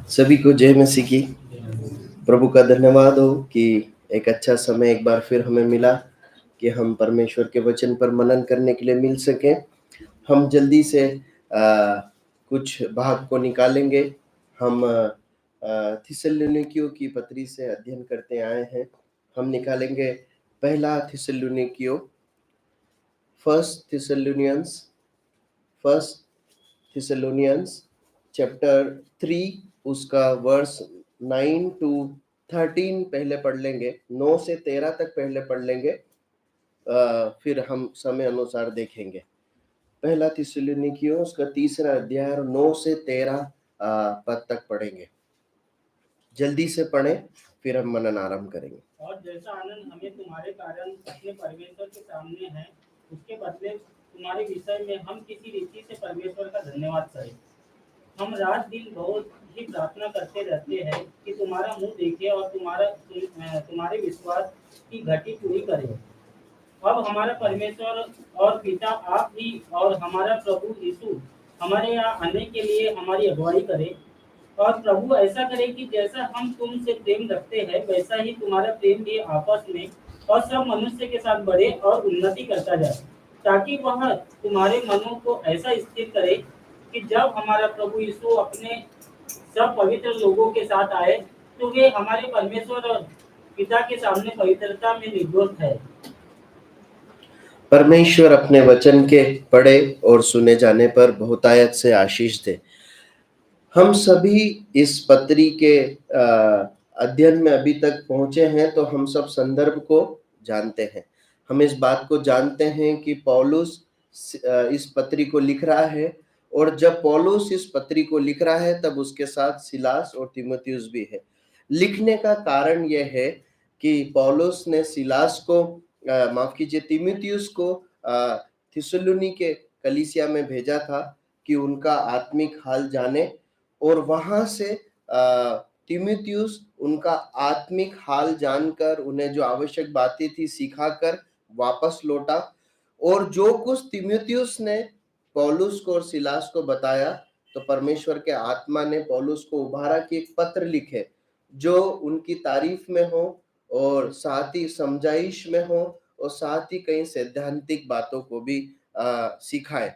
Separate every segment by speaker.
Speaker 1: सभी को जय मसीह की। प्रभु का धन्यवाद हो कि एक अच्छा समय एक बार फिर हमें मिला कि हम परमेश्वर के वचन पर मनन करने के लिए मिल सकें। हम जल्दी से कुछ भाग को निकालेंगे। हम थिस्सलुनीकियों की पत्री से अध्ययन करते आए हैं। हम निकालेंगे पहला थिस्सलुनीकियों, फर्स्ट थिस्सलुनियंस चैप्टर 3, उसका वर्स 9 to 13 पहले पढ़ लेंगे, 9 से 13 तक पहले पढ़ लेंगे, फिर हम समय अनुसार देखेंगे। पहला थिस्सलुनीकियों उसका 3रा अध्याय और 9 से 13 पद तक पढ़ेंगे। जल्दी से पढ़ें, फिर हम मनन आरंभ करेंगे।
Speaker 2: और जैसा आनंद हमें तुम्हारे कारण अपने परमेश्वर के सामने है, उसके बदले तुम्हारे विषय में हम किसी रीति से परमेश्वर का धन्यवाद करें। हम रात दिन बहुत ही प्रार्थना करते रहते हैं कि तुम्हारा मुंह देखे और तुम्हारे विश्वास की घटी पूरी करे। अब हमारा परमेश्वर और पिता आप ही और हमारा प्रभु यीशु हमारे यहाँ आने के लिए हमारी अगुवाई करे। और प्रभु ऐसा करे कि जैसा हम तुमसे प्रेम रखते हैं, वैसा ही तुम्हारा प्रेम भी आपस में और सब मनुष्य के साथ बढ़े और उन्नति करता जाए, ताकि वह तुम्हारे मनों को ऐसा स्थिर करे कि जब हमारा प्रभु यीशु अपने सब पवित्र लोगों के साथ आए, तो वे हमारे परमेश्वर और पिता के सामने पवित्रता में निर्दोष है।
Speaker 1: परमेश्वर अपने वचन के पढ़े और सुने जाने पर बहुतायत से आशीष दे। हम सभी इस पत्री के अध्ययन में अभी तक पहुंचे हैं, तो हम सब संदर्भ को जानते हैं। हम इस बात को जानते हैं कि पौलुस इस पत्री को लिख रहा है, और जब पौलुस इस पत्री को लिख रहा है तब उसके साथ सिलास और तीमुथियुस भी है। लिखने का कारण यह है कि पौलुस ने सिलास को माफ कीजिए तीमुथियुस को थिस्सलुनी के कलीसिया में भेजा था कि उनका आत्मिक हाल जाने, और वहां से तीमुथियुस उनका आत्मिक हाल जानकर उन्हें जो आवश्यक बातें थी सिखाकर वापस लौटा। और जो कुछ तीमुथियुस ने पौलुस को और सिलास को बताया, तो परमेश्वर के आत्मा ने पौलुस को उभारा कि एक पत्र लिखे जो उनकी तारीफ में हो और साथ ही समझाइश में हो और साथ ही कई सैद्धांतिक बातों को भी सिखाए।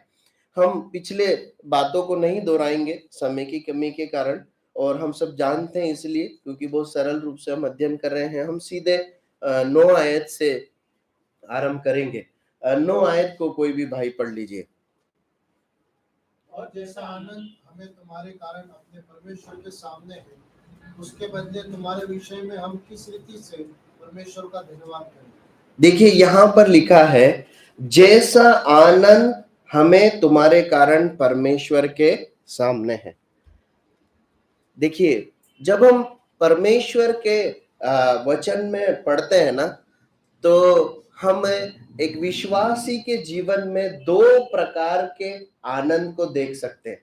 Speaker 1: हम पिछले बातों को नहीं दोहराएंगे समय की कमी के कारण, और हम सब जानते हैं इसलिए क्योंकि बहुत सरल रूप से हम अध्ययन कर रहे हैं। हम सीधे 9 आयत से आरंभ करेंगे। 9 आयत को कोई भी भाई पढ़ लीजिए।
Speaker 3: और जैसा आनंद हमें तुम्हारे कारण अपने परमेश्वर के सामने है, उसके बदले तुम्हारे विषय में हम किस रीति से परमेश्वर का धन्यवाद करें।
Speaker 1: देखिए यहाँ पर लिखा है, जैसा आनंद हमें तुम्हारे कारण परमेश्वर के सामने है। देखिए, जब हम परमेश्वर के वचन में पढ़ते हैं ना, तो हम एक विश्वासी के जीवन में 2 प्रकार के आनंद को देख सकते हैं,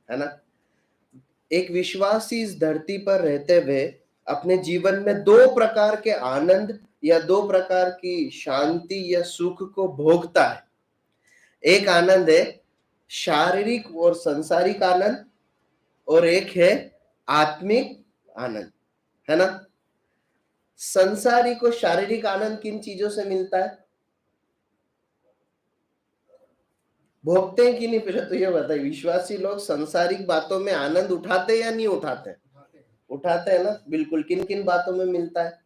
Speaker 1: है ना। एक विश्वासी इस धरती पर रहते हुए अपने जीवन में 2 प्रकार के आनंद या 2 प्रकार की शांति या सुख को भोगता है। एक आनंद है शारीरिक और सांसारिक आनंद, और एक है आत्मिक आनंद, है ना। सांसारिक और शारीरिक आनंद किन चीजों से मिलता है, भोगते हैं कि नहीं, पहले तो ये बताइए। विश्वासी लोग सांसारिक बातों में आनंद उठाते हैं या नहीं उठाते हैं? उठाते हैं ना, बिल्कुल। किन किन बातों में मिलता है?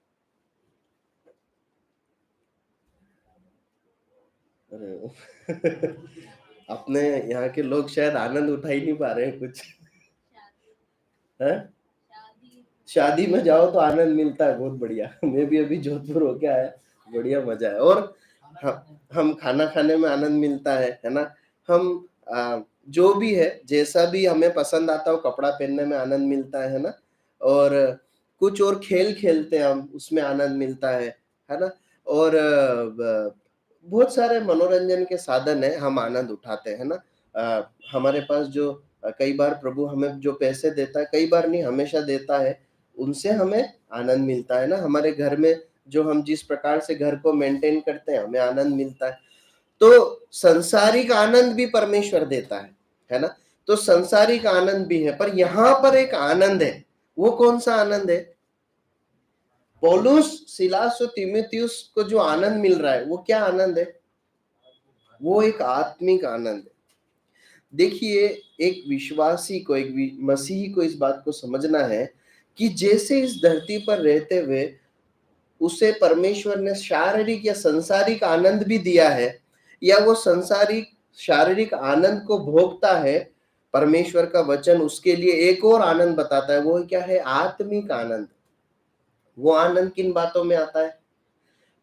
Speaker 1: अपने यहाँ के लोग शायद आनंद उठा ही नहीं पा रहे हैं कुछ, है? शादी में जाओ तो आनंद मिलता है, बहुत बढ़िया। मैं भी अभी जोधपुर होके आया, बढ़िया मजा है। और हम खाना खाने में आनंद मिलता है ना। हम जो भी है, जैसा भी हमें पसंद आता हो, कपड़ा पहनने में आनंद मिलता है ना। और कुछ और खेल खेलते हैं हम, उसमें आनंद मिलता है ना। और बहुत सारे मनोरंजन के साधन है, हम आनंद उठाते हैं ना। हमारे पास जो कई बार प्रभु हमें जो पैसे देता है, कई बार नहीं हमेशा देता है, उनसे हमें आनंद मिलता है ना। हमारे घर में जो हम जिस प्रकार से घर को मेंटेन करते हैं, हमें आनंद मिलता है। तो संसारिक आनंद भी परमेश्वर देता है ना। तो संसारिक आनंद भी है, पर यहां पर एक आनंद है। वो कौन सा आनंद है? पौलुस, सिलास और तीमुथियुस को जो आनंद मिल रहा है वो क्या आनंद है? वो एक आत्मिक आनंद है। देखिए, एक विश्वासी को, एक मसीही को इस बात को समझना है कि जैसे इस धरती पर रहते हुए उसे परमेश्वर ने शारीरिक या संसारिक आनंद भी दिया है, या वो संसारिक शारीरिक आनंद को भोगता है, परमेश्वर का वचन उसके लिए एक और आनंद बताता है। वो क्या है? आत्मिक आनंद। वो आनंद किन बातों में आता है?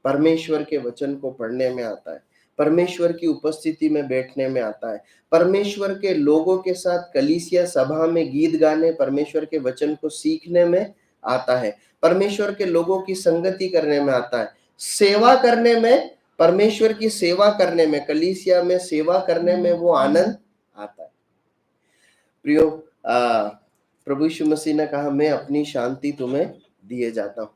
Speaker 1: परमेश्वर के वचन को पढ़ने में आता है, परमेश्वर की उपस्थिति में बैठने में आता है, परमेश्वर के लोगों के साथ कलीसिया सभा में गीत गाने, परमेश्वर के वचन को सीखने में आता है, परमेश्वर के लोगों की संगति करने में आता है, सेवा करने में, परमेश्वर की सेवा करने में, कलीसिया में सेवा करने में वो आनंद आता है। प्रियो, प्रभु यीशु मसीह ने कहा, मैं अपनी शांति तुम्हें दिए जाता हूं।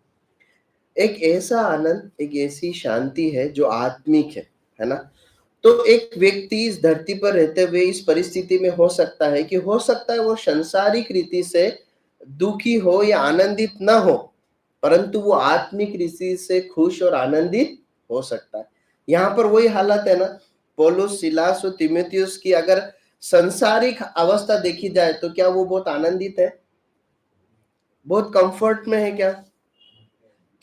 Speaker 1: एक ऐसा आनंद, एक ऐसी शांति है जो आत्मिक है ना। तो एक व्यक्ति इस धरती पर रहते हुए इस परिस्थिति में हो सकता है कि हो सकता है वो संसारिक रीति से दुखी हो या आनंदित ना हो, परंतु वो आत्मिक रीति से खुश और आनंदित हो सकता है। यहाँ पर वही हालत है ना, पौलुस, सिलास और तीमुथियुस की अगर संसारिक अवस्था देखी जाए तो क्या वो बहुत आनंदित है? बहुत कंफर्ट में है क्या?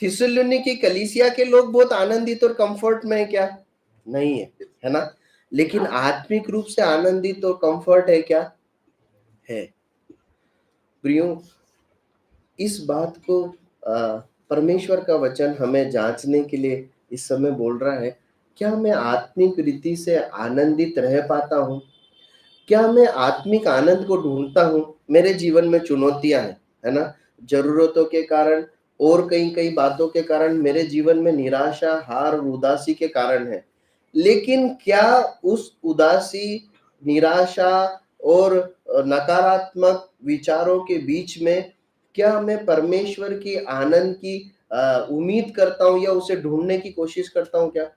Speaker 1: थिस्सलुनीकी कलीसिया के लोग बहुत आनंदित और कंफर्ट में है क्या? नहीं है, है ना। लेकिन आत्मिक रूप से आनंदित और कंफर्ट है क्या? है। प्रियो, इस बात को परमेश्वर का वचन हमें जांचने के लिए इस समय बोल रहा है, क्या मैं आत्मिक रीति से आनंदित रह पाता हूं? क्या मैं आत्मिक आनंद को ढूंढता हूं? मेरे जीवन में चुनौतियां हैं, है ना, जरूरतों के कारण और कई बातों के कारण मेरे जीवन में निराशा, हार और उदासी के कारण है। लेकिन क्या उस उदासी, निराशा और नकारात्मक विचारों के बीच में क्या मैं परमेश्वर की आनंद की उम्मीद करता हूं या उसे ढूंढने की कोशिश करता हूं? क्या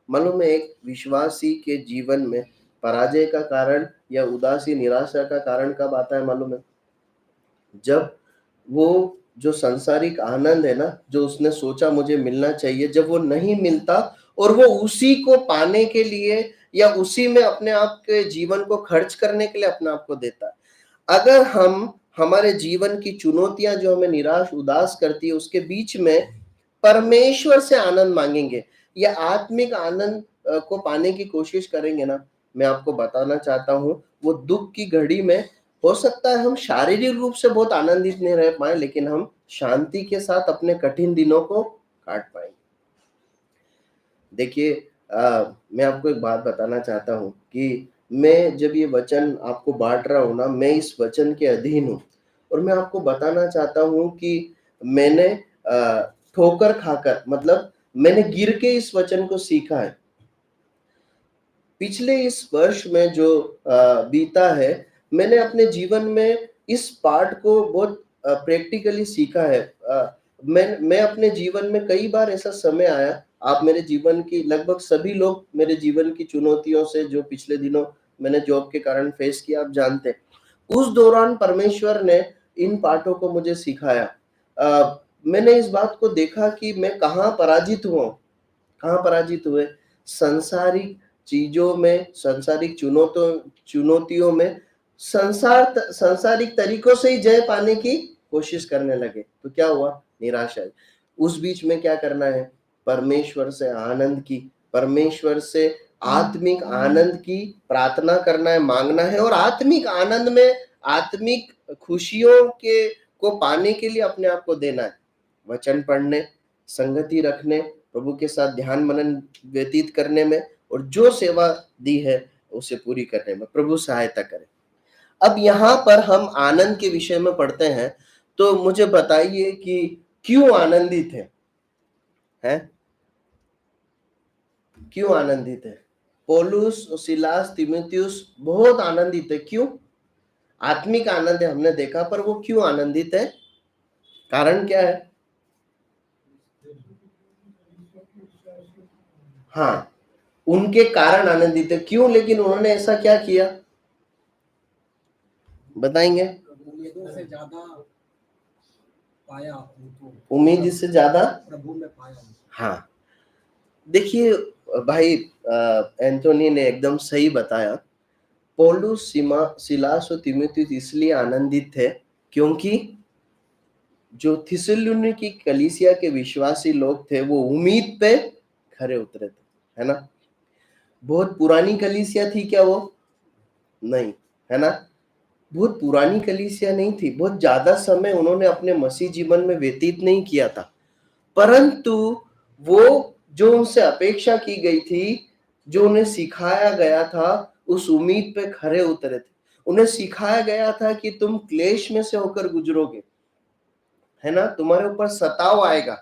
Speaker 1: मालूम है, एक विश्वासी के जीवन में पराजय का कारण या उदासी, निराशा का कारण कब आता है मालूम है? जब वो जो सांसारिक आनंद है ना, जो उसने सोचा मुझे मिलना चाहिए, जब वो नहीं मिलता और वो उसी को पाने के लिए या उसी में अपने आप के जीवन को खर्च करने के लिए अपने आप को देता है। अगर हम हमारे जीवन की चुनौतियां जो हमें निराश, उदास करती है, उसके बीच में परमेश्वर से आनंद मांगेंगे या आत्मिक आनंद को पाने की कोशिश करेंगे ना, मैं आपको बताना चाहता हूं, वो दुख की घड़ी में हो सकता है हम शारीरिक रूप से बहुत आनंदित नहीं रह पाए, लेकिन हम शांति के साथ अपने कठिन दिनों को काट पाएंगे। देखिए, मैं आपको एक बात बताना चाहता हूं कि मैं जब ये वचन आपको बांट रहा हूं ना, मैं इस वचन के अधीन हूं और मैं आपको बताना चाहता हूं कि मैंने ठोकर खाकर, मतलब मैंने गिर के इस वचन को सीखा है। पिछले इस वर्ष में जो बीता है, मैंने अपने जीवन में इस पार्ट को बहुत प्रैक्टिकली सीखा है। मैं अपने जीवन में कई बार ऐसा समय आया, आप मेरे जीवन की, लगभग सभी लोग मेरे जीवन की चुनौतियों से जो पिछले दिनों मैंने जॉब के कारण फेस किया, आप जानते हैं। उस दौरान परमेश्वर ने इन पाठों को मुझे सिखाया। मैंने इस बात को देखा कि मैं कहाँ पराजित हुआ, कहाँ पराजित हुए? संसारिक चीजों में, संसारिक चुनौतियों में, संसारिक तरीकों से ही जय पाने की कोशिश करने लगे तो क्या हुआ? निराशा। उस बीच में क्या करना है? परमेश्वर से आनंद की, परमेश्वर से आत्मिक आनंद की प्रार्थना करना है, मांगना है, और आत्मिक आनंद में, आत्मिक खुशियों के को पाने के लिए अपने आप को देना है। वचन पढ़ने, संगति रखने, प्रभु के साथ ध्यान मनन व्यतीत करने में, और जो सेवा दी है उसे पूरी करने में प्रभु सहायता करे। अब यहाँ पर हम आनंद के विषय में पढ़ते हैं, तो मुझे बताइए कि क्यों आनंदित है? क्यों आनंदित है? पौलुस, सिलास, तीमुथियुस बहुत आनंदित है। क्यों? आत्मिक आनंद है, हमने देखा, पर वो क्यों आनंदित है? कारण क्या है? हाँ, उनके कारण आनंदित है। क्यों? लेकिन उन्होंने ऐसा क्या किया? बताएंगे?
Speaker 4: उम्मीदों से ज्यादा पाया हूं तो
Speaker 1: उम्मीद से ज्यादा
Speaker 4: प्रभु में पाया हूं।
Speaker 1: हाँ, देखिए भाई एंथोनी ने एकदम सही बताया। पौलुस, सिलास और तीमुथियुस इसलिए आनंदित थे क्योंकि जो थिस्सलुनीकी कलीसिया के विश्वासी लोग थे वो उम्मीद पे खरे उतरे थे, है ना। बहुत पुरानी कलीसिया थी क्या वो? नहीं, है ना। बहुत पुरानी कलीसिया नहीं थी, बहुत ज्यादा समय उन्होंने अपने मसीह जीवन में व्यतीत नहीं किया था, परंतु वो जो उनसे अपेक्षा की गई थी, जो उन्हें सिखाया गया था, उस उम्मीद पे खरे उतरे थे। उन्हें सिखाया गया था कि तुम क्लेश में से होकर गुजरोगे, है ना, तुम्हारे ऊपर सताव आएगा,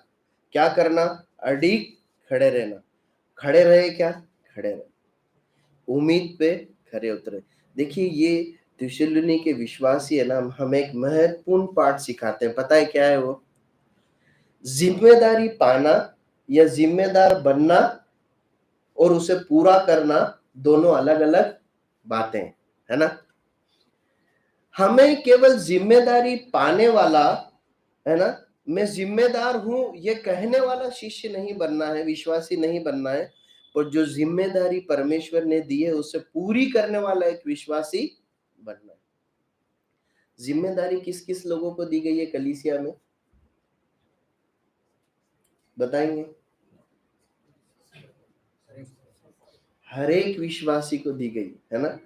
Speaker 1: क्या करना? अडिग खड़े रहना। खड़े रहे क्या? खड़े रहे, उम्मीद पे खरे उतरे। देखिए ये थिस्सलुनी के विश्वासी है ना, हमें एक महत्वपूर्ण पाठ सिखाते हैं। पता है क्या है वो? जिम्मेदारी पाना या जिम्मेदार बनना और उसे पूरा करना दोनों अलग अलग बातें हैं, है ना। हमें केवल जिम्मेदारी पाने वाला, है ना, मैं जिम्मेदार हूं ये कहने वाला शिष्य नहीं बनना है, विश्वासी नहीं बनना है, और जो जिम्मेदारी परमेश्वर ने दी है उसे पूरी करने वाला एक विश्वासी बनना है। जिम्मेदारी किस किस लोगों को दी गई है कलीसिया में? बताएंगे? हर एक विश्वासी को दी गई, है ना।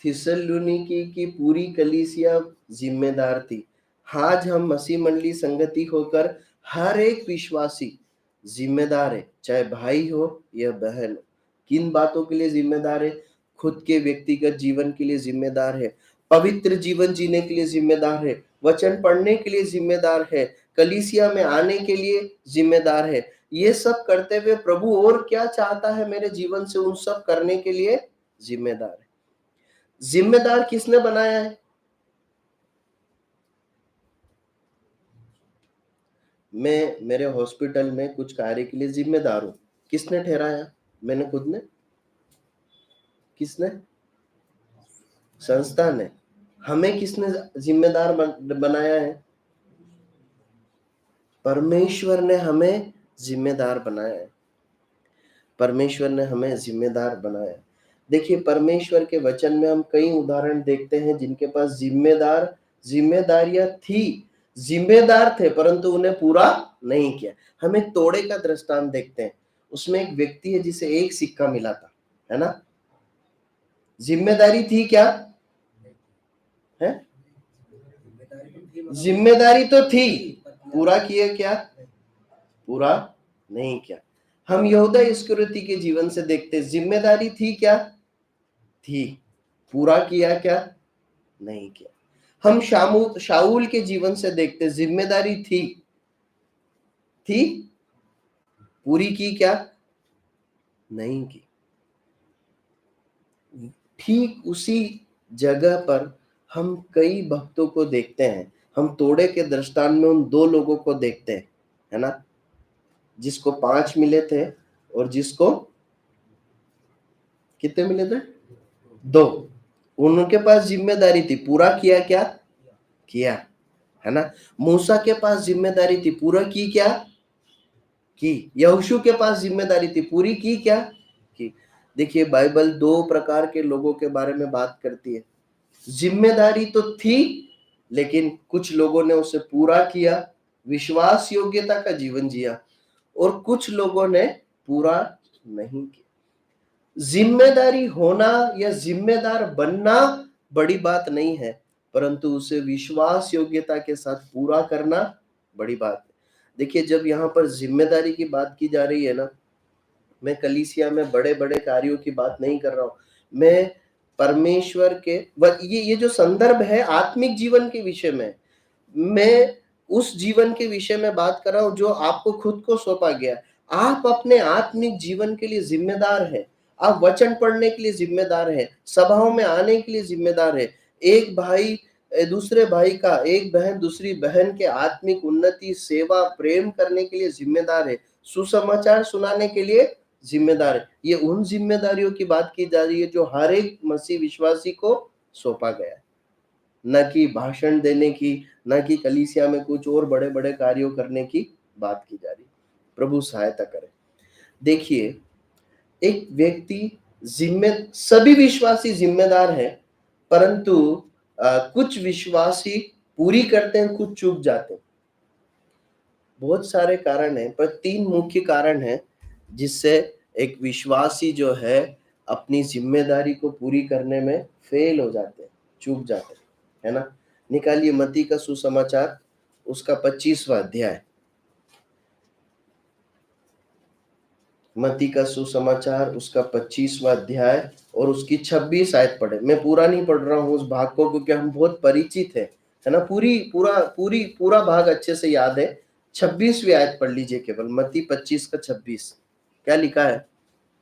Speaker 1: थिस्सलुनीकी की पूरी कलीसिया जिम्मेदार थी। आज हम मसीह मंडली संगति होकर हर एक विश्वासी जिम्मेदार है, चाहे भाई हो या बहन हो। किन बातों के लिए जिम्मेदार है? खुद के व्यक्तिगत जीवन के लिए जिम्मेदार है, पवित्र जीवन जीने के लिए जिम्मेदार है, वचन पढ़ने के लिए जिम्मेदार है, कलीसिया में आने के लिए जिम्मेदार है। ये सब करते हुए प्रभु और क्या चाहता है मेरे जीवन से, उन सब करने के लिए जिम्मेदार है। जिम्मेदार किसने बनाया है? मैं मेरे हॉस्पिटल में कुछ कार्य के लिए जिम्मेदार हूं, किसने ठहराया? मैंने खुद ने? किसने? संस्था ने। हमें किसने जिम्मेदार बनाया है? परमेश्वर ने हमें जिम्मेदार बनाया है। परमेश्वर ने हमें जिम्मेदार बनाया। देखिए परमेश्वर के वचन में हम कई उदाहरण देखते हैं जिनके पास जिम्मेदारियां थी, जिम्मेदार थे, परंतु उन्हें पूरा नहीं किया। हम एक तोड़े का दृष्टांत देखते हैं, उसमें एक व्यक्ति है जिसे एक सिक्का मिला था, है ना। जिम्मेदारी थी क्या? है? जिम्मेदारी तो थी, पूरा किए क्या? पूरा नहीं किया। हम यहूदा इस्करियोती के जीवन से देखते, जिम्मेदारी थी क्या? थी, पूरा किया क्या? नहीं किया। हम शाऊल के जीवन से देखते, जिम्मेदारी थी, पूरी की क्या? नहीं की। ठीक उसी जगह पर हम कई भक्तों को देखते हैं। हम तोड़े के दृष्टांत में उन दो लोगों को देखते हैं, है ना, जिसको 5 मिले थे और जिसको कितने मिले थे? 2। उनके पास जिम्मेदारी थी, पूरा किया क्या? किया, है ना। मूसा के पास जिम्मेदारी थी, पूरा की क्या? की। यहोशू के पास जिम्मेदारी थी, पूरी की क्या? की। देखिए बाइबल 2 प्रकार के लोगों के बारे में बात करती है। जिम्मेदारी तो थी लेकिन कुछ लोगों ने उसे पूरा किया, विश्वास योग्यता का जीवन जिया, और कुछ लोगों ने पूरा नहीं किया। जिम्मेदारी होना या जिम्मेदार बनना बड़ी बात नहीं है, परंतु उसे विश्वास योग्यता के साथ पूरा करना बड़ी बात है। देखिए जब यहाँ पर जिम्मेदारी की बात की जा रही है ना, मैं कलीसिया में बड़े बड़े कार्यों की बात नहीं कर रहा हूं। मैं परमेश्वर के ये जो संदर्भ है आत्मिक जीवन के विषय में, मैं उस जीवन के विषय में बात कर रहा हूं जो आपको खुद को सौंपा गया। आप अपने आत्मिक जीवन के लिए जिम्मेदार है, आप वचन पढ़ने के लिए जिम्मेदार है, सभाओं में आने के लिए जिम्मेदार है, एक भाई दूसरे भाई का, एक बहन दूसरी बहन के आत्मिक उन्नति, सेवा, प्रेम करने के लिए जिम्मेदार है, सुसमाचार सुनाने के लिए जिम्मेदार है। ये उन जिम्मेदारियों की बात की जा रही है जो हर एक मसीह विश्वासी को सौंपा गया है। न कि भाषण देने की, न कि कलीसिया में कुछ और बड़े बड़े कार्यों करने की बात की जा रही। प्रभु सहायता करे। देखिए, एक व्यक्ति सभी विश्वासी जिम्मेदार हैं, परंतु कुछ विश्वासी पूरी करते हैं, कुछ चूक जाते हैं। बहुत सारे कारण हैं, पर 3 मुख्य कारण हैं जिससे एक विश्वासी जो है अपनी जिम्मेदारी को पूरी करने में फेल हो जाते हैं, चूक जाते हैं, है ना। निकालिए मत्ती का सुसमाचार उसका 25वां अध्याय। मत्ती का सुसमाचार उसका 25वां अध्याय और उसकी 26 आयत पढ़े। मैं पूरा नहीं पढ़ रहा हूँ उस भाग को, क्योंकि हम बहुत परिचित है ना। पूरा भाग अच्छे से याद है। 26वीं आयत पढ़ लीजिए केवल, मत्ती 25 का 26। क्या लिखा है?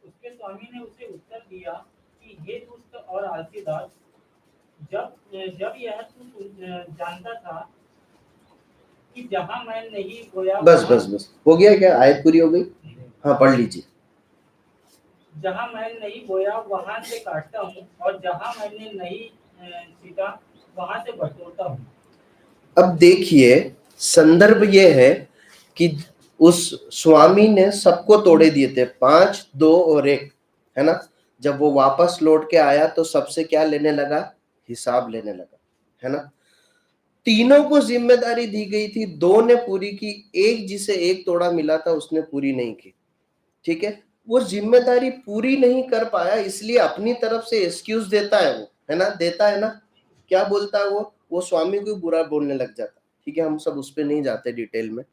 Speaker 2: उसके स्वामी ने उसे उत्तर दिया कि हे दुष्ट और आलसी दास, जब जब यह तू जानता था कि जहाँ मैं नहीं बोया
Speaker 1: बस हो गया क्या? आयत पूरी हो गई? हाँ, पढ़ लीजिए।
Speaker 2: जहाँ मैं नहीं बोया वहां से काटता हूँ, और जहाँ मैंने नहीं सींचा वहां से बटोरता हूँ।
Speaker 1: अब देखिए, संदर्भ ये है कि उस स्वामी ने सबको तोड़े दिए थे, 5, 2 और 1, है ना। जब वो वापस लौट के आया तो सबसे क्या लेने लगा? हिसाब लेने लगा, है ना। तीनों को जिम्मेदारी दी गई थी, 2 ने पूरी की, एक जिसे 1 तोड़ा मिला था उसने पूरी नहीं की। ठीक है, वो जिम्मेदारी पूरी नहीं कर पाया, इसलिए अपनी तरफ से एक्सक्यूज देता है वो, है ना, देता है ना। क्या बोलता है वो स्वामी को बुरा बोलने लग जाता। ठीक है, हम सब उस पर नहीं जाते डिटेल में,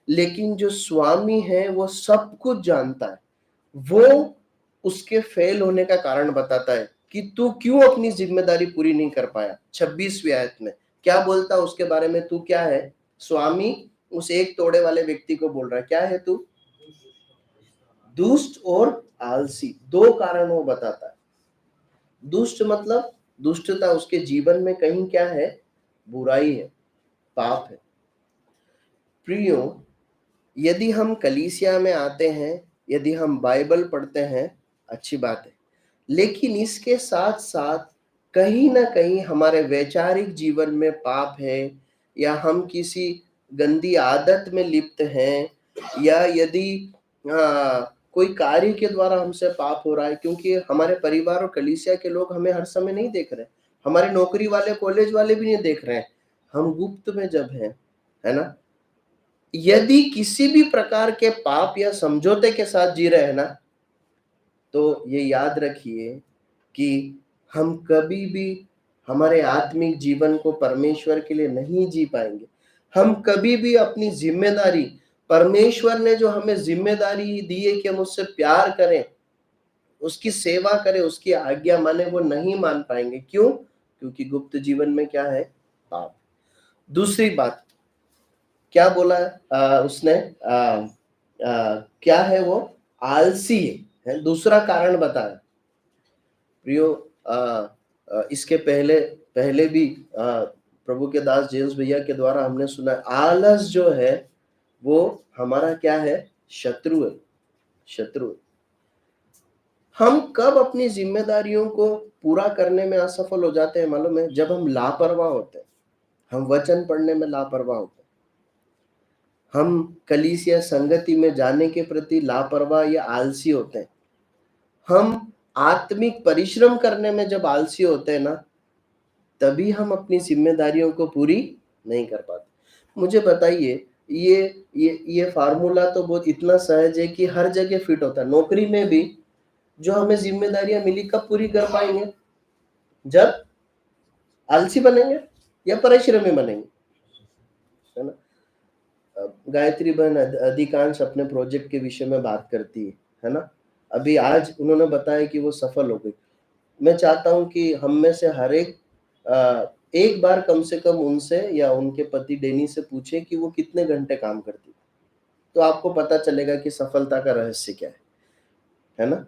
Speaker 1: लेकिन जो स्वामी है वो सब कुछ जानता है। वो उसके फेल होने का कारण बताता है कि तू क्यों अपनी जिम्मेदारी पूरी नहीं कर पाया। 26वीं आयत में क्या बोलता है उसके बारे में? तू क्या है? स्वामी उस 1 तोड़े वाले व्यक्ति को बोल रहा है, क्या है तू? दुष्ट और आलसी। 2 कारण वो बताता है। दुष्ट मतलब दुष्टता, उसके जीवन में कहीं क्या है? बुराई है, पाप है। प्रियो, यदि हम कलीसिया में आते हैं, यदि हम बाइबल पढ़ते हैं, अच्छी बात है, लेकिन इसके साथ साथ कहीं ना कहीं हमारे वैचारिक जीवन में पाप है, या हम किसी गंदी आदत में लिप्त हैं, या यदि कोई कार्य के द्वारा हमसे पाप हो रहा है, क्योंकि हमारे परिवार और कलीसिया के लोग हमें हर समय नहीं देख रहे, हमारे नौकरी वाले, कॉलेज वाले भी नहीं देख रहे हैं, हम गुप्त में जब हैं, है ना। यदि किसी भी प्रकार के पाप या समझौते के साथ जी रहे हैं ना, तो ये याद रखिए कि हम कभी भी हमारे आत्मिक जीवन को परमेश्वर के लिए नहीं जी पाएंगे। हम कभी भी अपनी जिम्मेदारी, परमेश्वर ने जो हमें जिम्मेदारी दी है कि हम उससे प्यार करें, उसकी सेवा करें, उसकी आज्ञा माने, वो नहीं मान पाएंगे। क्यों? क्योंकि गुप्त जीवन में क्या है? पाप। दूसरी बात क्या बोला उसने? क्या है वो? आलसी है। दूसरा कारण बताया। प्रियो, इसके पहले भी प्रभु के दास जेम्स भैया के द्वारा हमने सुना, आलस जो है वो हमारा क्या है? शत्रु है, शत्रु है। हम कब अपनी जिम्मेदारियों को पूरा करने में असफल हो जाते हैं मालूम है? जब हम लापरवाह होते हैं, हम वचन पढ़ने में लापरवाह होते हैं, हम कलीसिया संगति में जाने के प्रति लापरवाह या आलसी होते हैं, हम आत्मिक परिश्रम करने में जब आलसी होते हैं ना, तभी हम अपनी जिम्मेदारियों को पूरी नहीं कर पाते। मुझे बताइए, ये फार्मूला तो बहुत इतना सहज है कि हर जगह फिट होता है। नौकरी में भी जो हमें जिम्मेदारियां मिली, कब पूरी कर पाएंगे? जब आलसी बनेंगे या परिश्रमी बनेंगे, है ना। गायत्री बहन अधिकांश अपने प्रोजेक्ट के विषय में बात करती है ना। अभी आज उन्होंने बताया कि वो सफल हो गई। मैं चाहता हूं कि हम में से हर एक बार कम से कम उनसे या उनके पति डेनी से पूछे कि वो कितने घंटे काम करती, तो आपको पता चलेगा कि सफलता का रहस्य क्या है ना।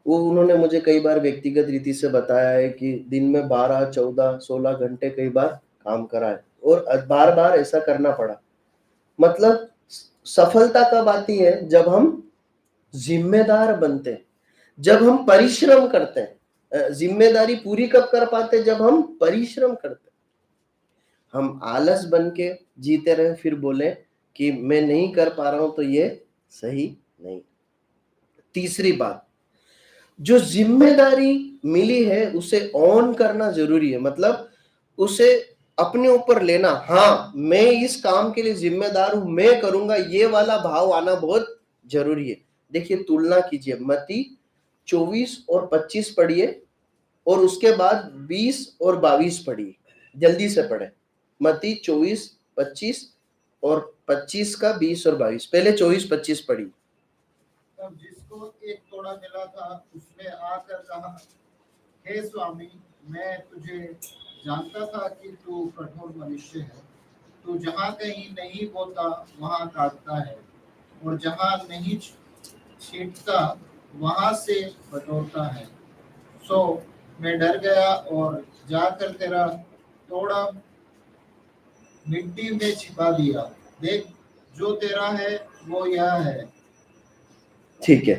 Speaker 1: वो उन्होंने मुझे कई बार व्यक्तिगत रीति से बताया है कि दिन में 12, 14, 16 घंटे कई बार काम करा है, और बार बार ऐसा करना पड़ा। मतलब सफलता कब आती है? जब हम जिम्मेदार बनते हैं, जब हम परिश्रम करते हैं। जिम्मेदारी पूरी कब कर पाते? जब हम परिश्रम करते हैं। हम आलस बन के जीते रहे फिर बोले कि मैं नहीं कर पा रहा हूं तो ये सही नहीं। तीसरी बात, जो जिम्मेदारी मिली है उसे ऑन करना जरूरी है, मतलब उसे अपने ऊपर लेना। हाँ, मैं इस काम के लिए जिम्मेदार हूं, मैं करूंगा, ये वाला भाव आना बहुत जरूरी है। देखिए, तुलना कीजिए, मत्ती 24 और 25 पढ़िए और उसके बाद 20 और 22 पढ़िए, जल्दी से पढ़े। मत्ती 24, 25 और 25 का 20 और 22। पहले 24, 25 पढ़िए।
Speaker 3: तब जिसको एक तोड़ा मिला था उसने आकर कहा, हे स्वामी, मैं तुझे जानता था कि तू कठोर मनुष्य है। तू जहाँ कहीं नहीं बोता वहाँ काटता है, और जहाँ नहीं छींटता वहाँ से बटोरता है। सो मैं डर गया और जाकर तेरा तोड़ा मिट्टी में छिपा दिया। देख, जो तेरा है वो यह है।
Speaker 1: ठीक है,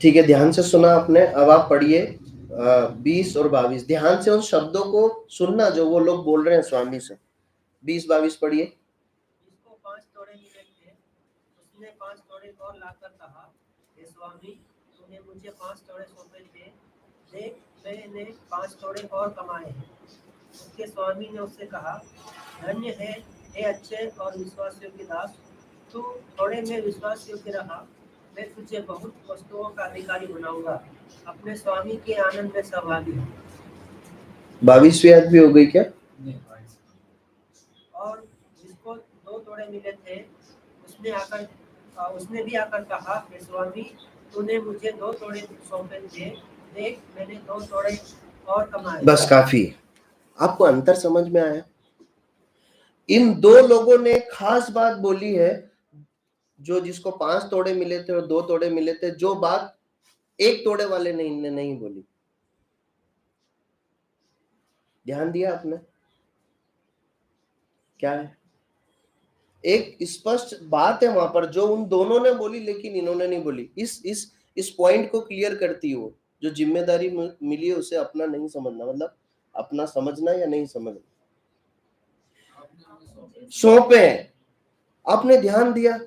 Speaker 1: ठीक है, ध्यान से सुना आपने। अब आप पढ़िए 20 और 22। ध्यान से उन शब्दों को सुनना जो वो लोग बोल रहे हैं स्वामी से। 20, 22 पढ़िए।
Speaker 5: जिसको 5 तोड़े मिले थे उसने 5 तोड़े और लाकर कहा, हे स्वामी, तूने मुझे 5 तोड़े सौंपे थे। देख, मैंने 5 तोड़े और कमाए हैं। उसके स्वामी ने उससे कहा, धन्य है हे अच्छे और विश्वास योग्य दास, तू थोड़े में विश्वास योग्य रहा, मैं तुझे बहुत वस्तुओं का अधिकारी बनाऊंगा। अपने स्वामी के आनंद में सहभागी हो।
Speaker 1: 22वीं आयत भी हो गई क्या?
Speaker 5: और जिसको 2 तोड़े मिले थे उसने भी आकर कहा, हे स्वामी, तूने मुझे 2 तोड़े सौंपे थे। देख, मैंने 2 तोड़े और कमाए।
Speaker 1: बस काफी है। आपको अंतर समझ में आया? इन दो लोगों ने खास बात बोली है, जो जिसको 5 तोड़े मिले थे और 2 तोड़े मिले थे, जो बात 1 तोड़े वाले ने नहीं बोली। ध्यान दिया आपने? क्या है? एक स्पष्ट बात है वहां पर जो उन दोनों ने बोली लेकिन इन्होंने नहीं बोली। इस पॉइंट को क्लियर करती हो, जो जिम्मेदारी मिली है उसे अपना नहीं समझना, मतलब अपना समझना या नहीं समझना। सौंपे हैं, आपने ध्यान दिया।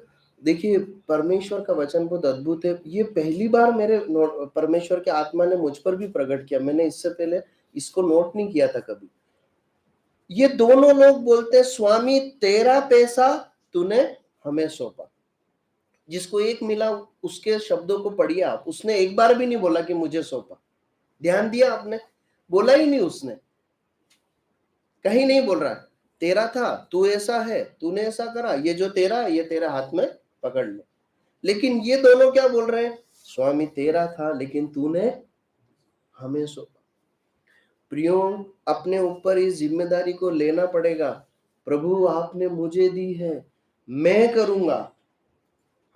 Speaker 1: देखिए, परमेश्वर का वचन बहुत अद्भुत है। ये पहली बार मेरे परमेश्वर के आत्मा ने मुझ पर भी प्रकट किया। मैंने इससे पहले इसको नोट नहीं किया था कभी। ये दोनों लोग बोलते हैं, स्वामी, तेरा पैसा तूने हमें सौंपा। जिसको एक मिला उसके शब्दों को पढ़िए आप। उसने एक बार भी नहीं बोला कि मुझे सौंपा। ध्यान दिया आपने? बोला ही नहीं उसने, कहीं नहीं बोल रहा तेरा था, तू ऐसा है, तूने ऐसा करा, ये जो तेरा है ये तेरे हाथ में पकड़ ले। लेकिन ये दोनों क्या बोल रहे हैं? स्वामी, तेरा था लेकिन तूने हमें सौंपा। प्रियो, अपने ऊपर इस जिम्मेदारी को लेना पड़ेगा। प्रभु, आपने मुझे दी है, मैं करूंगा।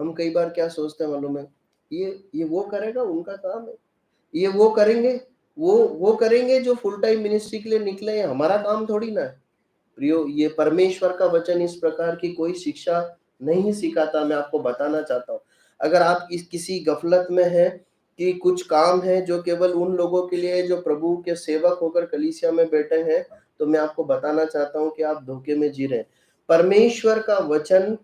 Speaker 1: हम कई बार क्या सोचते हैं मालूम है? ये वो करेगा, उनका काम है। ये वो करेंगे, वो करेंगे जो फुल टाइम मिनिस्ट्री के लिए निकले हैं, हमारा काम थोड़ी ना है। प्रियो, ये परमेश्वर का वचन इस प्रकार की कोई शिक्षा नहीं सिखाता। मैं आपको बताना चाहता हूँ, अगर आप किसी गफलत में है कि कुछ काम है जो केवल उन लोगों के लिए है जो प्रभु के सेवक होकर कलीसिया में बैठे हैं, तो मैं आपको बताना चाहता हूँ कि आप धोखे में जी रहे हैं। परमेश्वर का वचन,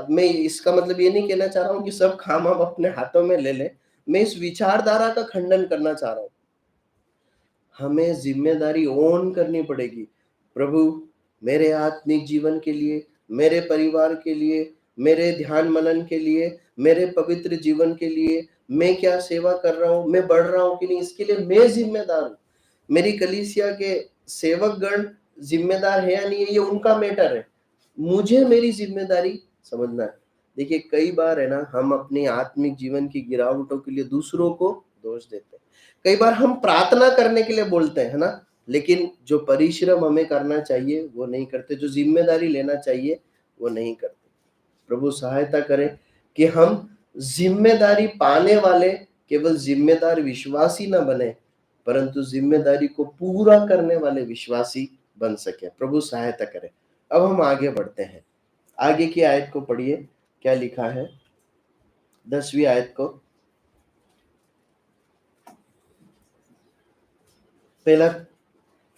Speaker 1: मैं इसका मतलब ये नहीं कहना चाह रहा हूँ कि सब काम आप अपने हाथों में ले लें। मैं इस विचारधारा का खंडन करना चाह रहा हूँ। हमें जिम्मेदारी ओन करनी पड़ेगी। प्रभु, मेरे आत्मिक जीवन के लिए, मेरे परिवार के लिए, मेरे ध्यान मनन के लिए, मेरे पवित्र जीवन के लिए मैं क्या सेवा कर रहा हूँ, मैं बढ़ रहा हूँ कि नहीं, इसके लिए मैं जिम्मेदार हूँ। मेरी कलीसिया के सेवक गण जिम्मेदार है या नहीं है, ये उनका मैटर है। मुझे मेरी जिम्मेदारी समझना है। देखिए, कई बार है ना, हम अपनी आत्मिक जीवन की गिरावटों के लिए दूसरों को दोष देते हैं। कई बार हम प्रार्थना करने के लिए बोलते हैं, है ना, लेकिन जो परिश्रम हमें करना चाहिए वो नहीं करते, जो जिम्मेदारी लेना चाहिए वो नहीं करते। प्रभु सहायता करें कि हम जिम्मेदारी पाने वाले केवल जिम्मेदार विश्वासी ना बने, परंतु जिम्मेदारी को पूरा करने वाले विश्वासी बन सके। प्रभु सहायता करें। अब हम आगे बढ़ते हैं। आगे की आयत को पढ़िए, क्या लिखा है 10वीं आयत को। पहला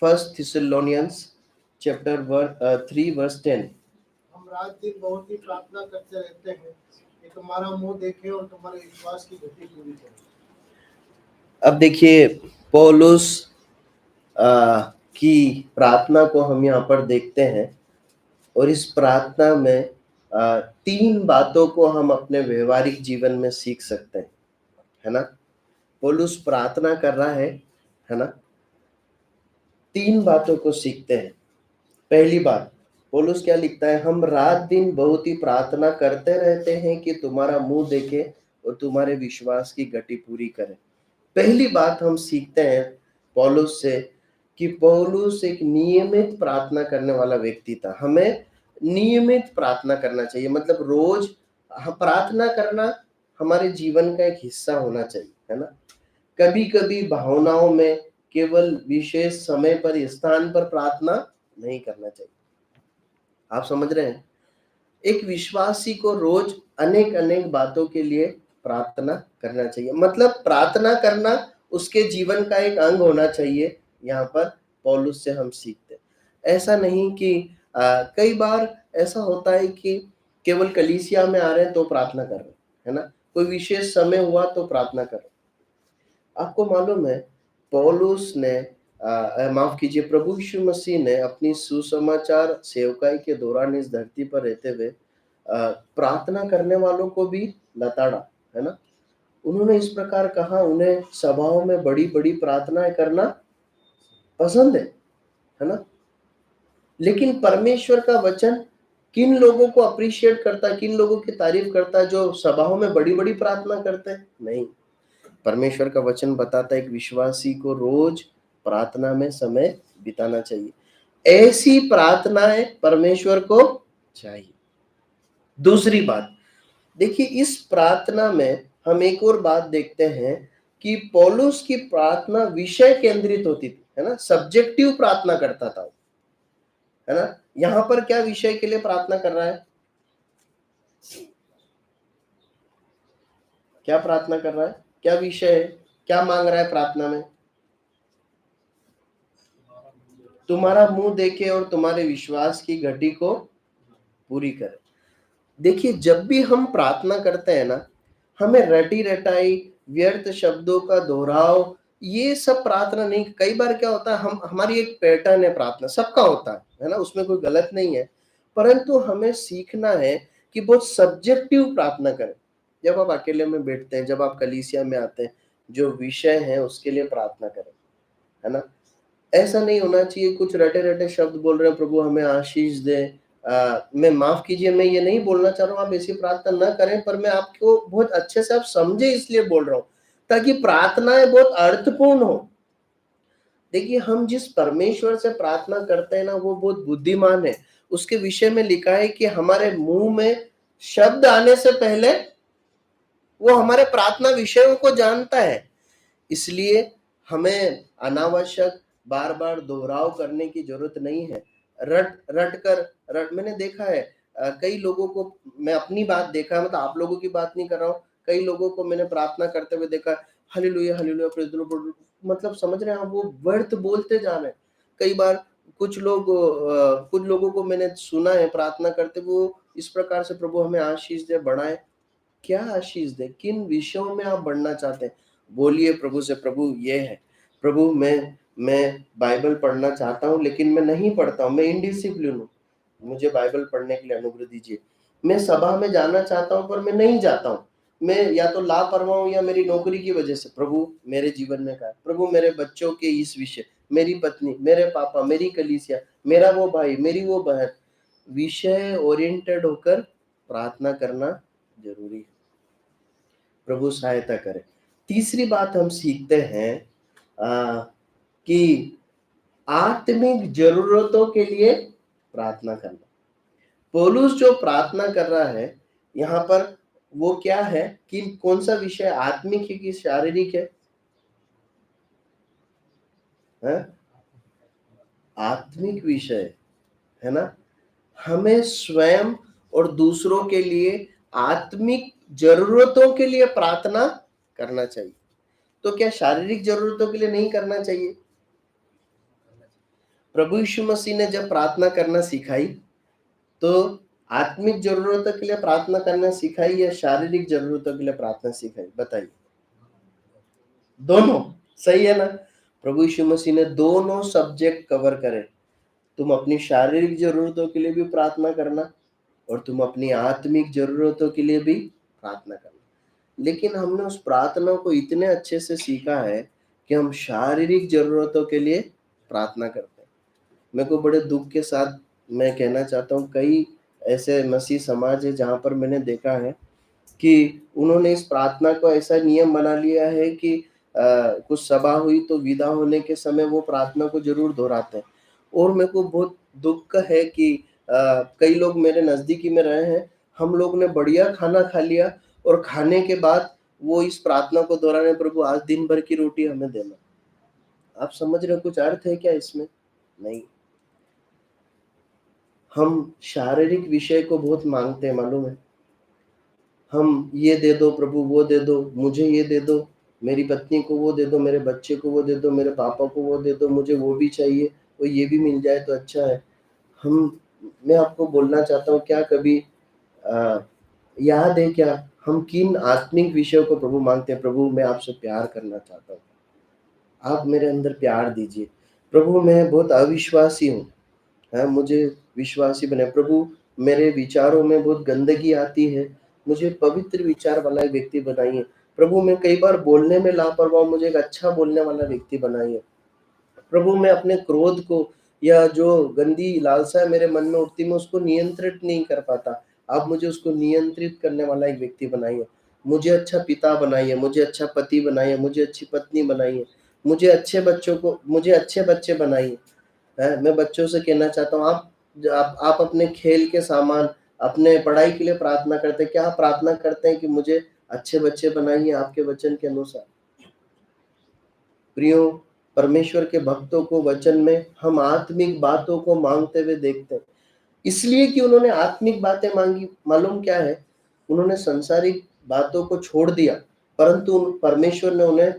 Speaker 1: 1 थिस्सलुनीयंस chapter 3 verse 10.
Speaker 3: हम रात दिन बहुत ही प्रार्थना करते रहते हैं कि तुम्हारा मुंह देखे और तुम्हारे विश्वास की गति पूरी करे।
Speaker 1: अब देखिए पौलुस की प्रार्थना को हम यहाँ पर देखते हैं और इस प्रार्थना में 3 बातों को हम अपने व्यवहारिक जीवन में सीख सकते हैं, है ना। पौलुस प्रार्थना कर रहा है ना। 3 बातों को सीखते हैं। पहली बात, पौलुस क्या लिखता है, हम रात दिन बहुत ही प्रार्थना करते रहते हैं कि तुम्हारा मुंह देखे और तुम्हारे विश्वास की गति पूरी करे। पहली बात हम सीखते हैं पौलुस से कि पौलुस एक नियमित प्रार्थना करने वाला व्यक्ति था। हमें नियमित प्रार्थना करना चाहिए, मतलब रोज प्रार्थना करना हमारे जीवन का एक हिस्सा होना चाहिए, है ना। कभी कभी भावनाओं में केवल विशेष समय पर स्थान पर प्रार्थना नहीं करना चाहिए। आप समझ रहे हैं। एक विश्वासी को रोज अनेक अनेक बातों के लिए प्रार्थना करना चाहिए, मतलब प्रार्थना करना उसके जीवन का एक अंग होना चाहिए। यहाँ पर पौलुस से हम सीखते हैं। ऐसा नहीं कि कई बार ऐसा होता है कि केवल कलीसिया में आ रहे हैं तो प्रार्थना कर रहे हैं, है ना। कोई विशेष समय हुआ तो प्रार्थना कर रहे हैं। आपको मालूम है पौलुस ने माफ कीजिए, प्रभु यीशु मसीह ने अपनी सुसमाचार सेवकाई के दौरान इस धरती पर रहते हुए प्रार्थना करने वालों को भी लताड़ा, है ना। उन्होंने इस प्रकार कहा, उन्हें सभाओं में बड़ी बड़ी प्रार्थनाएं करना पसंद है ना। लेकिन परमेश्वर का वचन किन लोगों को अप्रिशिएट करता है, किन लोगों की तारीफ करता है, जो सभाओं में बड़ी बड़ी प्रार्थना करते हैं? नहीं। परमेश्वर का वचन बताता है एक विश्वासी को रोज प्रार्थना में समय बिताना चाहिए। ऐसी प्रार्थनाएं परमेश्वर को चाहिए। दूसरी बात देखिए, इस प्रार्थना में हम एक और बात देखते हैं कि पौलुस की प्रार्थना विषय केंद्रित होती थी, है ना। सब्जेक्टिव प्रार्थना करता था, है ना। यहां पर क्या विषय के लिए प्रार्थना कर रहा है, क्या प्रार्थना कर रहा है, क्या विषय है, क्या मांग रहा है प्रार्थना में? तुम्हारा मुंह देखे और तुम्हारे विश्वास की घटी को पूरी करे। देखिए जब भी हम प्रार्थना करते हैं ना, हमें रटी रटाई व्यर्थ शब्दों का दोहराव ये सब प्रार्थना नहीं। कई बार क्या होता है, हम हमारी एक पैटर्न है प्रार्थना, सबका होता है ना, उसमें कोई गलत नहीं है, परंतु हमें सीखना है कि बहुत सब्जेक्टिव प्रार्थना करें। जब आप अकेले में बैठते हैं, जब आप कलीसिया में आते हैं, जो विषय है उसके लिए प्रार्थना करें, है ना। ऐसा नहीं होना चाहिए कुछ रटे रटे शब्द बोल रहे हैं, प्रभु हमें आशीष दे। मैं माफ कीजिए, मैं ये नहीं बोलना चाह रहा हूँ आप ऐसी प्रार्थना ना करें, पर मैं आपको बहुत अच्छे से आप समझे इसलिए बोल रहा हूँ ताकि प्रार्थनाएं बहुत अर्थपूर्ण हो। देखिए हम जिस परमेश्वर से प्रार्थना करते हैं ना, वो बहुत बुद्धिमान है। उसके विषय में लिखा है कि हमारे मुंह में शब्द आने से पहले वो हमारे प्रार्थना विषयों को जानता है। इसलिए हमें अनावश्यक बार बार दोहराव करने की जरूरत नहीं है। रट मैंने देखा है कई लोगों को, मैं अपनी बात देखा है, मतलब आप लोगों की बात नहीं कर रहा हूँ, कई लोगों को मैंने प्रार्थना करते हुए देखा, hallelujah hallelujah praise the Lord, मतलब समझ रहे हैं आप, वो व्यर्थ बोलते जा रहे हैं। कई बार कुछ लोगों को मैंने सुना है प्रार्थना करते हुए इस प्रकार से, प्रभु हमें आशीष दे, बढ़ाए। क्या आशीष दे, किन विषयों में आप बढ़ना चाहते हैं? बोलिए प्रभु से, प्रभु ये है, प्रभु मैं बाइबल पढ़ना चाहता हूँ लेकिन मैं नहीं पढ़ता हूँ, मैं इनडिसिप्लिन हूँ, मुझे बाइबल पढ़ने के लिए अनुग्रह दीजिए। मैं सभा में जाना चाहता हूँ पर मैं नहीं जाता हूँ, मैं या तो लापरवाह हूँ या मेरी नौकरी की वजह से। प्रभु मेरे जीवन में क्या, प्रभु मेरे बच्चों के इस विषय, मेरी पत्नी, मेरे पापा, मेरी कलीसिया, मेरा वो भाई, मेरी वो बहन, विषय ओरिएंटेड होकर प्रार्थना करना जरूरी है। प्रभु सहायता करे। तीसरी बात हम सीखते हैं कि आत्मिक जरूरतों के लिए प्रार्थना करना। पौलुस जो प्रार्थना कर रहा है यहाँ पर, वो क्या है कि कौन सा विषय, आत्मिक है कि शारीरिक है? आत्मिक विषय है ना। हमें स्वयं और दूसरों के लिए आत्मिक जरूरतों के लिए प्रार्थना करना चाहिए। तो क्या शारीरिक जरूरतों के लिए नहीं करना चाहिए? प्रभु यीशु मसीह ने जब प्रार्थना करना सिखाई तो आत्मिक जरूरतों के लिए प्रार्थना करना सिखाई या शारीरिक जरूरतों के लिए प्रार्थना सिखाई? बताइए। दोनों। सही है ना? प्रभु यीशु मसीह ने दोनों सब्जेक्ट कवर करे। तुम अपनी शारीरिक जरूरतों के लिए भी प्रार्थना करना और तुम अपनी आत्मिक जरूरतों के लिए भी प्रार्थना करना। लेकिन हमने उस प्रार्थना को इतने अच्छे से सीखा है कि हम शारीरिक जरूरतों के लिए प्रार्थना करते हैं। मेरे को बड़े दुख के साथ मैं कहना चाहता हूँ, कई ऐसे मसीह समाज है जहाँ पर मैंने देखा है कि उन्होंने इस प्रार्थना को ऐसा नियम बना लिया है कि कुछ सभा हुई तो विदा होने के समय वो प्रार्थना को जरूर दोहराते हैं। और मेरे को बहुत दुख है कि कई लोग मेरे नज़दीकी में रहे हैं, हम लोग ने बढ़िया खाना खा लिया और खाने के बाद वो इस प्रार्थना को दोहराने, प्रभु आज दिन भर की रोटी हमें देना। आप समझ रहे हो कुछ अर्थ है क्या इसमें? नहीं। हम शारीरिक विषय को बहुत मांगते हैं, मालूम है? हम ये दे दो प्रभु, वो दे दो, मुझे ये दे दो, मेरी पत्नी को वो दे दो, मेरे बच्चे को वो दे दो, मेरे पापा को वो दे दो, मुझे वो भी चाहिए, वो ये भी मिल जाए तो अच्छा है। मैं आपको बोलना चाहता हूँ, क्या कभी याद है क्या हम किन आत्मिक विषयों को प्रभु मांगते हैं? प्रभु मैं आपसे प्यार करना चाहता हूँ, आप मेरे अंदर प्यार दीजिए। प्रभु मैं बहुत अविश्वासी हूँ, है मुझे विश्वासी बने। प्रभु मेरे विचारों में बहुत गंदगी आती है, मुझे पवित्र विचार वाला एक व्यक्ति बनाइए। प्रभु मैं कई बार बोलने में लापरवाह, मुझे एक अच्छा बोलने वाला व्यक्ति बनाइए। प्रभु मैं अपने क्रोध को या जो गंदी लालसा मेरे मन में उठती मैं उसको नियंत्रित नहीं कर पाता, आप मुझे उसको नियंत्रित करने वाला एक व्यक्ति बनाइए। मुझे अच्छा पिता बनाइए, मुझे अच्छा पति बनाइए, मुझे अच्छी पत्नी बनाइए, मुझे अच्छे बच्चे बनाइए। मैं बच्चों से कहना चाहता हूँ, आप अपने खेल के सामान, अपने पढ़ाई के लिए प्रार्थना करते हैं क्या? आप प्रार्थना करते हैं कि मुझे अच्छे बच्चे बनाइए आपके वचन के अनुसार? प्रियो, परमेश्वर के भक्तों को वचन में हम आत्मिक बातों को मांगते हुए देखते हैं, इसलिए कि उन्होंने आत्मिक बातें मांगी। मालूम क्या है? उन्होंने संसारिक बातों को छोड़ दिया, परंतु परमेश्वर ने उन्हें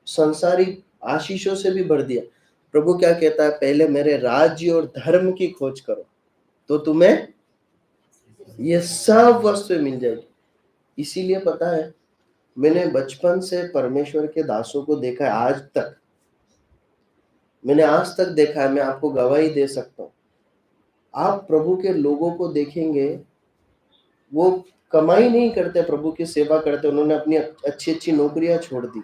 Speaker 1: संसारिक आशीषों से भी भर दिया। प्रभु क्या कहता है? पहले मेरे राज्य और धर्म की खोज करो तो तुम्हें ये सब वस्तुएं मिल जाएगी। इसीलिए पता है, मैंने बचपन से परमेश्वर के दासों को देखा है, आज तक मैंने आज तक देखा है, मैं आपको गवाही दे सकता हूँ। आप प्रभु के लोगों को देखेंगे, वो कमाई नहीं करते, प्रभु की सेवा करते, उन्होंने अपनी अच्छी अच्छी नौकरियां छोड़ दी।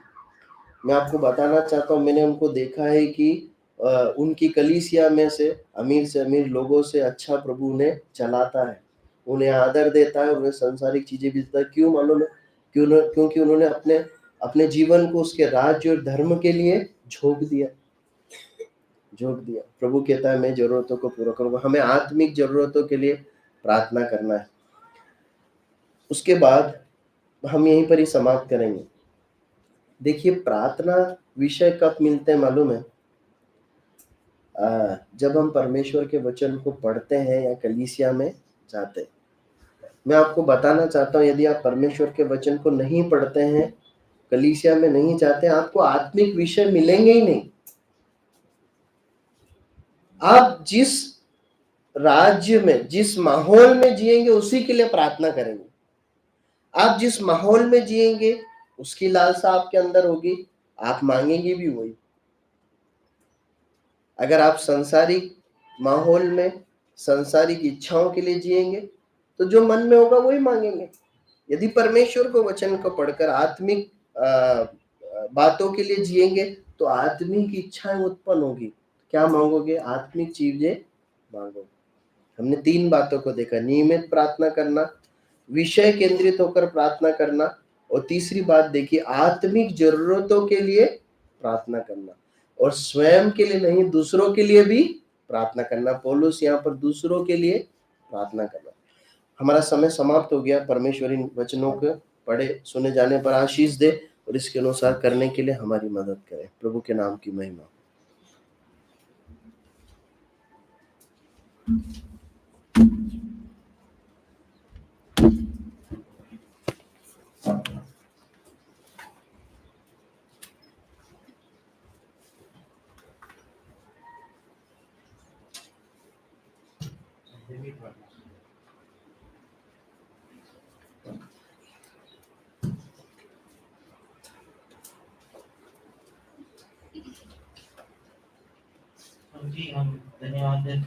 Speaker 1: मैं आपको बताना चाहता हूँ, मैंने उनको देखा है कि उनकी कलीसिया में से अमीर लोगों से अच्छा प्रभु उन्हें चलाता है, उन्हें आदर देता है, उन्हें सांसारिक चीजें भी देता है। क्यों मालूम है? क्योंकि उन्होंने अपने अपने जीवन को उसके राज्य और धर्म के लिए झोंक दिया। प्रभु कहता है मैं जरूरतों को पूरा करूंगा। हमें आत्मिक जरूरतों के लिए प्रार्थना करना है। उसके बाद हम यहीं पर ही समाप्त करेंगे। देखिए, प्रार्थना विषय कब मिलते हैं मालूम है? जब हम परमेश्वर के वचन को पढ़ते हैं या कलीसिया में जाते हैं। मैं आपको बताना चाहता हूँ, यदि आप परमेश्वर के वचन को नहीं पढ़ते हैं, कलीसिया में नहीं जाते, आपको आत्मिक विषय मिलेंगे ही नहीं। आप जिस राज्य में, जिस माहौल में जिएंगे, उसी के लिए प्रार्थना करेंगे। आप जिस माहौल में जिएंगे, उसकी लालसा आपके अंदर होगी, आप मांगेंगे भी वही। अगर आप संसारिक माहौल में संसारिक इच्छाओं के लिए जिएंगे, तो जो मन में होगा वही मांगेंगे। यदि परमेश्वर को वचन को पढ़कर आत्मिक बातों के लिए जिएंगे, तो आत्मिक इच्छाएं उत्पन्न होगी। क्या मांगोगे? आत्मिक चीजें मांगोगे। हमने 3 बातों को देखा, नियमित प्रार्थना करना, विषय केंद्रित होकर प्रार्थना करना, और तीसरी बात देखिए, आत्मिक जरूरतों के लिए प्रार्थना करना। और स्वयं के लिए नहीं, दूसरों के लिए भी प्रार्थना करना। पौलुस यहाँ पर दूसरों के लिए प्रार्थना करना। हमारा समय समाप्त हो गया। परमेश्वर इन वचनों को पढ़े सुने जाने पर आशीष दे और इसके अनुसार करने के लिए हमारी मदद करे। प्रभु के नाम की महिमा।
Speaker 2: जी हम धन्यवाद